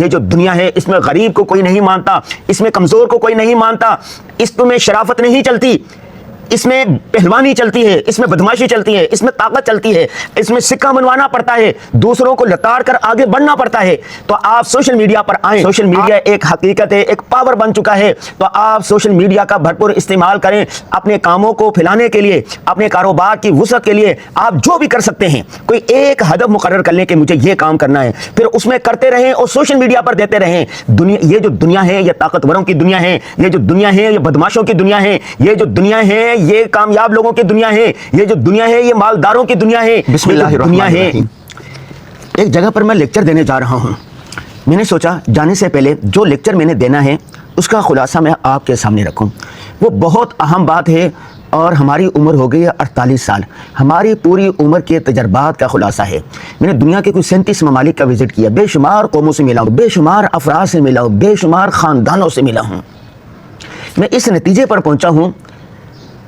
یہ جو دنیا ہے اس میں غریب کو کوئی نہیں مانتا، اس میں کمزور کو کوئی نہیں مانتا، اس میں شرافت نہیں چلتی، اس میں پہلوانی چلتی ہے، اس میں بدماشی چلتی ہے، اس میں طاقت چلتی ہے، اس میں سکہ منوانا پڑتا ہے، دوسروں کو لتاڑ کر آگے بڑھنا پڑتا ہے۔ تو آپ سوشل میڈیا پر آئیں، سوشل میڈیا ایک حقیقت ہے، ایک پاور بن چکا ہے، تو آپ سوشل میڈیا کا بھرپور استعمال کریں اپنے کاموں کو پھیلانے کے لیے، اپنے کاروبار کی وسعت کے لیے۔ آپ جو بھی کر سکتے ہیں، کوئی ایک ہدف مقرر کر لیں کہ مجھے یہ کام کرنا ہے، پھر اس میں کرتے رہیں اور سوشل میڈیا پر دیتے رہیں۔ یہ جو دنیا ہے یہ طاقتوروں کی دنیا ہے، یہ جو دنیا ہے یہ بدماشوں کی دنیا ہے، یہ جو دنیا ہے یہ کامیاب لوگوں کی دنیا ہے، یہ جو دنیا ہے یہ مالداروں کی دنیا ہے۔ بسم اللہ الرحمن الرحیم۔ ایک جگہ پر میں لیکچر دینے جا رہا ہوں، میں نے سوچا جانے سے پہلے جو لیکچر میں نے دینا ہے اس کا خلاصہ میں آپ کے سامنے رکھوں۔ وہ بہت اہم بات ہے، اور ہماری عمر ہو گئی ہے 48 سال، ہماری پوری عمر کے تجربات کا خلاصہ ہے۔ میں نے دنیا کے کوئی 37 ممالک کا وزٹ کیا، بے شمار قوموں سے ملا ہوں، بے شمار افراد سے ملا ہوں، بے شمار خاندانوں سے ملا ہوں۔ میں اس نتیجے پر پہنچا ہوں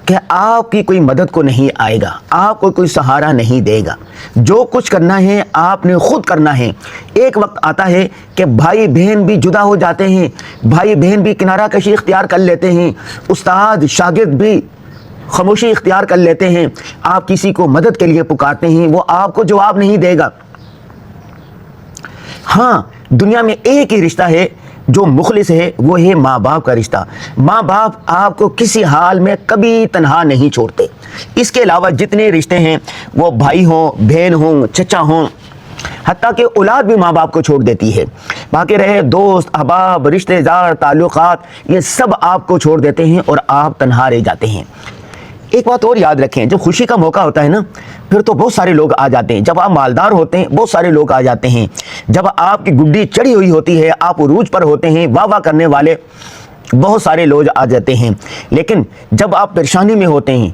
کہ آپ کی کوئی مدد کو نہیں آئے گا، آپ کو کوئی سہارا نہیں دے گا، جو کچھ کرنا ہے آپ نے خود کرنا ہے۔ ایک وقت آتا ہے کہ بھائی بہن بھی جدا ہو جاتے ہیں، بھائی بہن بھی کنارہ کشی اختیار کر لیتے ہیں، استاد شاگرد بھی خاموشی اختیار کر لیتے ہیں۔ آپ کسی کو مدد کے لیے پکارتے ہیں، وہ آپ کو جواب نہیں دے گا۔ ہاں، دنیا میں ایک ہی رشتہ ہے جو مخلص ہے، وہ ہے ماں باپ کا رشتہ۔ ماں باپ آپ کو کسی حال میں کبھی تنہا نہیں چھوڑتے۔ اس کے علاوہ جتنے رشتے ہیں، وہ بھائی ہوں، بہن ہوں، چچا ہوں، حتیٰ کہ اولاد بھی ماں باپ کو چھوڑ دیتی ہے۔ باقی رہے دوست، احباب، رشتے دار، تعلقات، یہ سب آپ کو چھوڑ دیتے ہیں اور آپ تنہا رہ جاتے ہیں۔ ایک بات اور یاد رکھیں، جب خوشی کا موقع ہوتا ہے نا، پھر تو بہت سارے لوگ آ جاتے ہیں۔ جب آپ مالدار ہوتے ہیں بہت سارے لوگ آ جاتے ہیں۔ جب آپ کی گڈی چڑھی ہوئی ہوتی ہے، آپ عروج پر ہوتے ہیں، واہ واہ کرنے والے بہت سارے لوگ آ جاتے ہیں۔ لیکن جب آپ پریشانی میں ہوتے ہیں،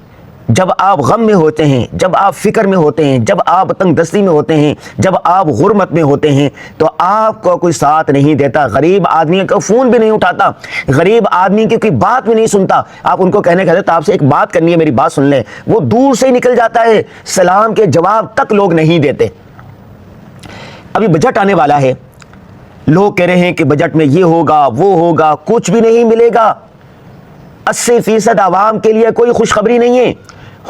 جب آپ غم میں ہوتے ہیں، جب آپ فکر میں ہوتے ہیں، جب آپ تنگ دستی میں ہوتے ہیں، جب آپ غربت میں ہوتے ہیں، تو آپ کو کوئی ساتھ نہیں دیتا۔ غریب آدمی کا فون بھی نہیں اٹھاتا، غریب آدمی کی کوئی بات بھی نہیں سنتا۔ آپ ان کو کہنے کہتے تو آپ سے ایک بات کرنی ہے، میری بات سن لیں، وہ دور سے ہی نکل جاتا ہے، سلام کے جواب تک لوگ نہیں دیتے۔ ابھی بجٹ آنے والا ہے، لوگ کہہ رہے ہیں کہ بجٹ میں یہ ہوگا وہ ہوگا، کچھ بھی نہیں ملے گا۔ 80% عوام کے لیے کوئی خوشخبری نہیں ہے۔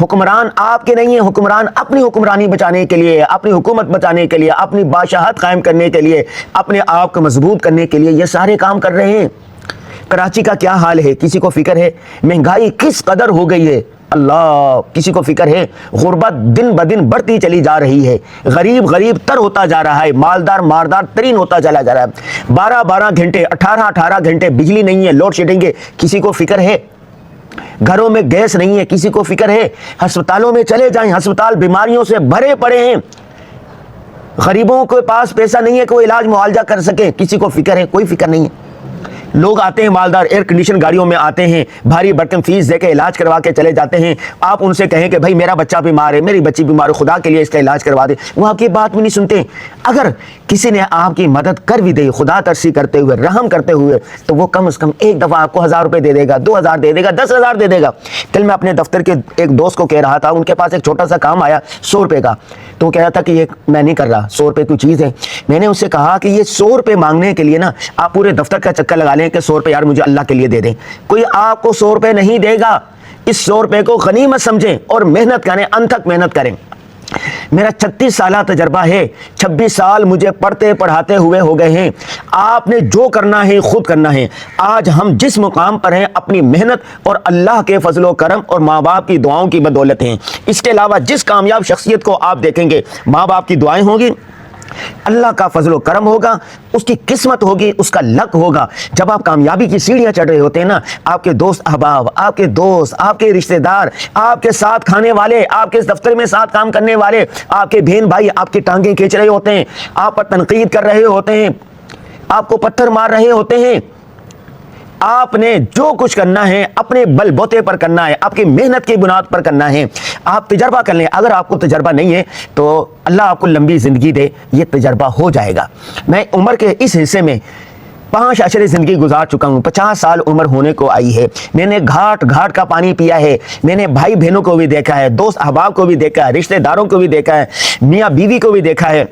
حکمران آپ کے نہیں ہیں، حکمران اپنی حکمرانی بچانے کے لیے، اپنی حکومت بچانے کے لیے، اپنی بادشاہت قائم کرنے کے لیے، اپنے آپ کو مضبوط کرنے کے لیے یہ سارے کام کر رہے ہیں۔ کراچی کا کیا حال ہے، کسی کو فکر ہے؟ مہنگائی کس قدر ہو گئی ہے، اللہ، کسی کو فکر ہے؟ غربت دن بدن بڑھتی چلی جا رہی ہے، غریب غریب تر ہوتا جا رہا ہے، مالدار مالدار ترین ہوتا چلا جا رہا ہے۔ 12 گھنٹے 18 گھنٹے بجلی نہیں ہے، لوڈ شیڈنگ ہے، کسی کو فکر ہے؟ گھروں میں گیس نہیں ہے، کسی کو فکر ہے؟ ہسپتالوں میں چلے جائیں، ہسپتال بیماریوں سے بھرے پڑے ہیں، غریبوں کے پاس پیسہ نہیں ہے کہ وہ علاج معالجہ کر سکیں، کسی کو فکر ہے؟ کوئی فکر نہیں ہے۔ لوگ آتے ہیں مالدار، ایئر کنڈیشن گاڑیوں میں آتے ہیں، بھاری بھرکم فیس دے کے علاج کروا کے چلے جاتے ہیں۔ آپ ان سے کہیں کہ بھائی میرا بچہ بیمار ہے، میری بچی بیمار ہے، خدا کے لیے اس کا علاج کروا دے، وہ آپ کی بات بھی نہیں سنتے۔ اگر کسی نے آپ کی مدد کر بھی دی، خدا ترسی کرتے ہوئے، رحم کرتے ہوئے، تو وہ کم از کم ایک دفعہ آپ کو 1000 روپے دے دے گا، 2000 دے دے گا، 10,000 دے دے گا۔ کل میں اپنے دفتر کے ایک دوست کو کہہ رہا تھا، ان کے پاس ایک چھوٹا سا کام آیا 100 روپے کا، تو وہ کہہ رہا تھا کہ یہ میں نہیں کر رہا، 100 روپے کوئی چیز ہے۔ میں نے اس سے کہا کہ یہ 100 روپے مانگنے کے لیے نا آپ پورے دفتر کا چکر لگا لیں کہ 100 روپے یار مجھے اللہ کے لیے دے دیں، کوئی آپ کو 100 روپے نہیں دے گا۔ اس 100 روپے کو غنیمت سمجھیں اور محنت کریں، انتھک محنت کریں۔ میرا 36 سالہ تجربہ ہے، 26 سال مجھے پڑھتے پڑھاتے ہوئے ہو گئے ہیں۔ آپ نے جو کرنا ہے خود کرنا ہے۔ آج ہم جس مقام پر ہیں اپنی محنت اور اللہ کے فضل و کرم اور ماں باپ کی دعاؤں کی بدولت ہیں۔ اس کے علاوہ جس کامیاب شخصیت کو آپ دیکھیں گے، ماں باپ کی دعائیں ہوں گی، اللہ کا فضل و کرم ہوگا، اس کی قسمت ہوگی، اس کا لک ہوگا۔ جب آپ کامیابی کی سیڑھیاں چڑھ رہے ہوتے ہیں نا، آپ کے دوست احباب، آپ کے دوست، آپ کے رشتہ دار، آپ کے ساتھ کھانے والے، آپ کے دفتر میں ساتھ کام کرنے والے، آپ کے بہن بھائی آپ کی ٹانگیں کھینچ رہے ہوتے ہیں، آپ پر تنقید کر رہے ہوتے ہیں، آپ کو پتھر مار رہے ہوتے ہیں۔ آپ نے جو کچھ کرنا ہے اپنے بل بوتے پر کرنا ہے، آپ کی محنت کی بنیاد پر کرنا ہے۔ آپ تجربہ کر لیں، اگر آپ کو تجربہ نہیں ہے تو اللہ آپ کو لمبی زندگی دے، یہ تجربہ ہو جائے گا۔ میں عمر کے اس حصے میں 5 عشرے زندگی گزار چکا ہوں، 50 سال عمر ہونے کو آئی ہے۔ میں نے گھاٹ گھاٹ کا پانی پیا ہے، میں نے بھائی بہنوں کو بھی دیکھا ہے، دوست احباب کو بھی دیکھا ہے، رشتہ داروں کو بھی دیکھا ہے، میاں بیوی کو بھی دیکھا ہے،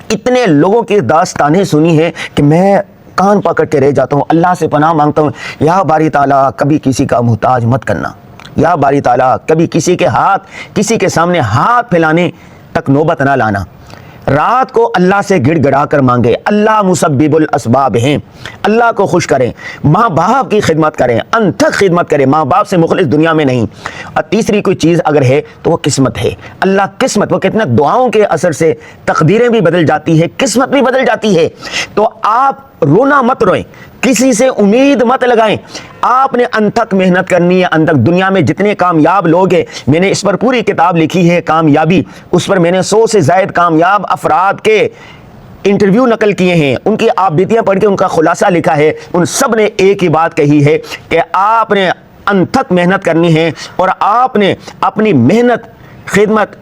اتنے لوگوں کی داستانیں سنی ہیں کہ میں کان پکڑ کے رہ جاتا ہوں، اللہ سے پناہ مانگتا ہوں، یا باری تعالیٰ کبھی کسی کا محتاج مت کرنا، یا باری تعالیٰ کبھی کسی کے سامنے ہاتھ پھیلانے تک نوبت نہ لانا۔ رات کو اللہ سے گڑ گڑا کر مانگے، اللہ مسبب الاسباب ہیں، اللہ کو خوش کریں، ماں باپ کی خدمت کریں، انتھک خدمت کریں، ماں باپ سے مخلص دنیا میں نہیں۔ اور تیسری کوئی چیز اگر ہے تو وہ قسمت ہے، اللہ قسمت، وہ کتنے دعاؤں کے اثر سے تقدیریں بھی بدل جاتی ہے، قسمت بھی بدل جاتی ہے۔ تو آپ رونا مت روئیں، کسی سے امید مت لگائیں، آپ نے انتھک محنت کرنی ہے۔ انتھک دنیا میں جتنے کامیاب لوگ ہیں، میں نے اس پر پوری کتاب لکھی ہے کامیابی، اس پر میں نے 100 سے زائد کامیاب افراد کے انٹرویو نقل کیے ہیں، ان کی آپ بیتیاں پڑھ کے ان کا خلاصہ لکھا ہے۔ ان سب نے ایک ہی بات کہی ہے کہ آپ نے انتھک محنت کرنی ہے اور آپ نے اپنی محنت، خدمت،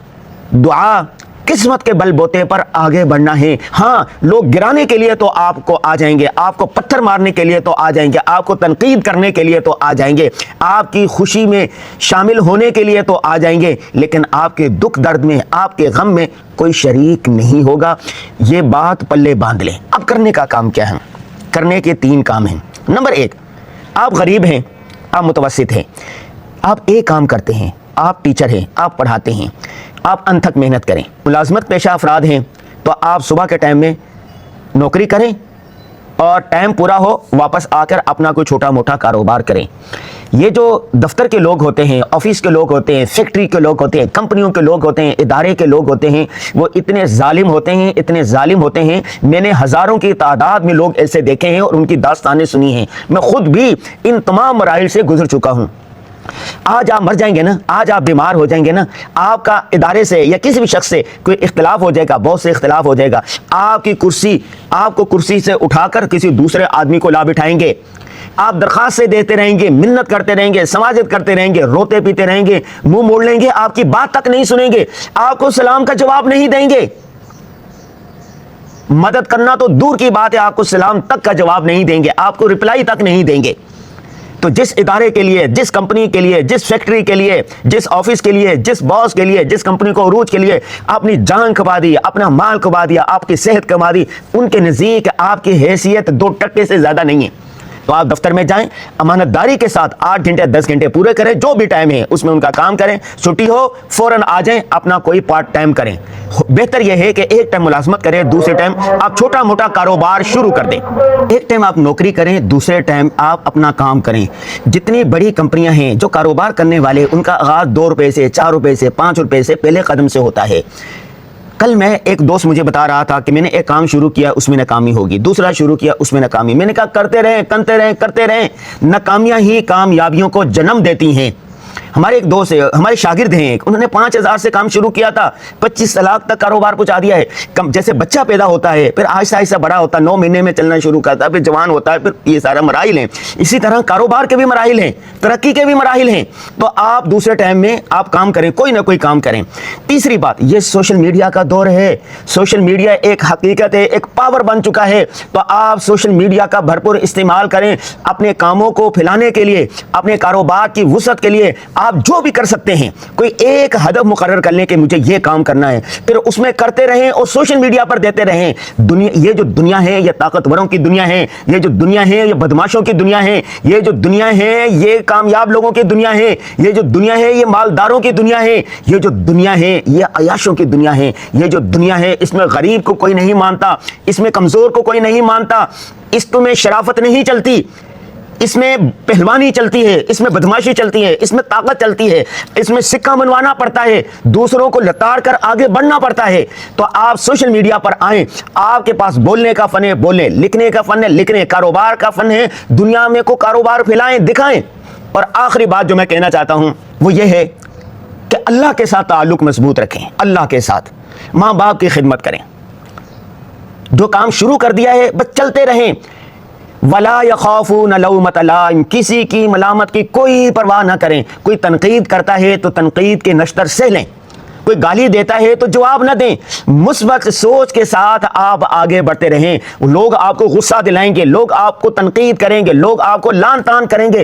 دعا، قسمت کے بل بوتے پر آگے بڑھنا ہے۔ ہاں، لوگ گرانے کے لیے تو آپ کو آ جائیں گے، آپ کو پتھر مارنے کے لیے تو آ جائیں گے، آپ کو تنقید کرنے کے لیے تو آ جائیں گے، آپ کی خوشی میں شامل ہونے کے لیے تو آ جائیں گے، لیکن آپ کے دکھ درد میں، آپ کے غم میں کوئی شریک نہیں ہوگا۔ یہ بات پلے باندھ لیں۔ اب کرنے کا کام کیا ہے؟ کرنے کے 3 کام ہیں۔ نمبر 1، آپ غریب ہیں، آپ متوسط ہیں، آپ ایک کام کرتے ہیں، آپ ٹیچر ہیں، آپ پڑھاتے ہیں، آپ انتھک محنت کریں۔ ملازمت پیشہ افراد ہیں تو آپ صبح کے ٹائم میں نوکری کریں اور ٹائم پورا ہو واپس آ کر اپنا کوئی چھوٹا موٹا کاروبار کریں۔ یہ جو دفتر کے لوگ ہوتے ہیں، آفس کے لوگ ہوتے ہیں، فیکٹری کے لوگ ہوتے ہیں، کمپنیوں کے لوگ ہوتے ہیں، ادارے کے لوگ ہوتے ہیں، وہ اتنے ظالم ہوتے ہیں، اتنے ظالم ہوتے ہیں۔ میں نے ہزاروں کی تعداد میں لوگ ایسے دیکھے ہیں اور ان کی داستانیں سنی ہیں۔ میں خود بھی ان تمام مراحل سے گزر چکا ہوں۔ آج آپ مر جائیں گے نا، آج آپ بیمار ہو جائیں گے نا، آپ کا ادارے سے یا کسی بھی شخص سے کوئی اختلاف ہو جائے گا، بہت سے اختلاف ہو جائے گا، آپ کی کرسی، آپ کو کرسی سے اٹھا کر کسی دوسرے آدمی کو لا بٹھائیں گے، آپ درخواستیں دیتے رہیں گے، منت کرتے رہیں گے، سماجت کرتے رہیں گے، روتے پیتے رہیں گے، منہ موڑ لیں گے، آپ کی بات تک نہیں سنیں گے، آپ کو سلام کا جواب نہیں دیں گے۔ مدد کرنا تو دور کی بات ہے، آپ کو سلام تک کا جواب نہیں دیں گے، آپ کو رپلائی تک نہیں دیں گے۔ تو جس ادارے کے لیے، جس کمپنی کے لیے، جس فیکٹری کے لیے، جس آفس کے لیے، جس باس کے لیے، جس کمپنی کو عروج کے لیے اپنی جان کھپا دی، اپنا مال کھپا دیا، آپ کی صحت کما دی، ان کے نزدیک آپ کی حیثیت 2 ٹکے سے زیادہ نہیں ہے۔ تو آپ دفتر میں جائیں، امانت داری کے ساتھ 8 گھنٹے 10 گھنٹے پورے کریں، جو بھی ٹائم ہے اس میں ان کا کام کریں، چھٹی ہو فوراً آ جائیں، اپنا کوئی پارٹ ٹائم کریں۔ بہتر یہ ہے کہ ایک ٹائم ملازمت کریں، دوسرے ٹائم آپ چھوٹا موٹا کاروبار شروع کر دیں۔ ایک ٹائم آپ نوکری کریں، دوسرے ٹائم آپ اپنا کام کریں۔ جتنی بڑی کمپنیاں ہیں، جو کاروبار کرنے والے، ان کا آغاز 2 روپے سے، 4 روپے سے، 5 روپے سے پہلے قدم سے ہوتا ہے۔ کل میں ایک دوست مجھے بتا رہا تھا کہ میں نے ایک کام شروع کیا، اس میں ناکامی ہوگی، دوسرا شروع کیا، اس میں ناکامی۔ میں نے کہا کرتے رہیں، ناکامیاں ہی کامیابیوں کو جنم دیتی ہیں۔ ہمارے ایک دوست ہے، ہمارے شاگرد ہیں، انہوں نے 5000 سے کام شروع کیا تھا، 25 لاکھ تک کاروبار پہنچا دیا ہے۔ جیسے بچہ پیدا ہوتا ہے، پھر آہستہ آہستہ بڑا ہوتا ہے، 9 مہینے میں چلنا شروع کرتا ہے، پھر جوان ہوتا ہے، پھر یہ سارا مراحل ہیں۔ اسی طرح کاروبار کے بھی مراحل ہیں، ترقی کے بھی مراحل ہیں۔ تو آپ دوسرے ٹائم میں آپ کام کریں، کوئی نہ کوئی کام کریں۔ تیسری بات، یہ سوشل میڈیا کا دور ہے، سوشل میڈیا ایک حقیقت ہے، ایک پاور بن چکا ہے۔ تو آپ سوشل میڈیا کا بھرپور استعمال کریں اپنے کاموں کو پھیلانے کے لیے، اپنے کاروبار کی وسعت کے لیے۔ آپ جو بھی کر سکتے ہیں، کوئی ایک ہدف مقرر کر لیں کہ مجھے یہ کام کرنا ہے، پھر اس میں کرتے رہیں اور سوشل میڈیا پر دیتے رہیں۔ یہ جو دنیا ہے، یہ طاقتوروں کی دنیا ہے، یہ جو دنیا ہے، یہ بدماشوں کی دنیا ہے، یہ جو دنیا ہے، یہ کامیاب لوگوں کی دنیا ہے، یہ جو دنیا ہے، یہ مالداروں کی دنیا ہے، یہ جو دنیا ہے، یہ عیاشوں کی دنیا ہے، یہ جو دنیا ہے، اس میں غریب کو کوئی نہیں مانتا، اس میں کمزور کو کوئی نہیں مانتا، اس میں شرافت نہیں چلتی، اس میں پہلوانی چلتی ہے، اس میں بدماشی چلتی ہے، اس میں طاقت چلتی ہے، اس میں سکہ منوانا پڑتا ہے، دوسروں کو لتاڑ کر آگے بڑھنا پڑتا ہے۔ تو آپ سوشل میڈیا پر آئیں، آپ کے پاس بولنے کا فن ہے بولیں، لکھنے کا فن ہے لکھنے، کاروبار کا فن ہے دنیا میں کو کاروبار پھیلائیں، دکھائیں۔ اور آخری بات جو میں کہنا چاہتا ہوں وہ یہ ہے کہ اللہ کے ساتھ تعلق مضبوط رکھیں، اللہ کے ساتھ، ماں باپ کی خدمت کریں، جو کام شروع کر دیا ہے بس چلتے رہیں۔ وَلَا يَخَافُونَ لَوْمَةَ لَائِمٍ، کسی کی ملامت کی کوئی پرواہ نہ کریں۔ کوئی تنقید کرتا ہے تو تنقید کے نشتر سہ لیں، کوئی گالی دیتا ہے تو جواب نہ دیں، مثبت سوچ کے ساتھ آپ آگے بڑھتے رہیں۔ لوگ آپ کو غصہ دلائیں گے، لوگ آپ کو تنقید کریں گے، لوگ آپ کو لان تان کریں گے،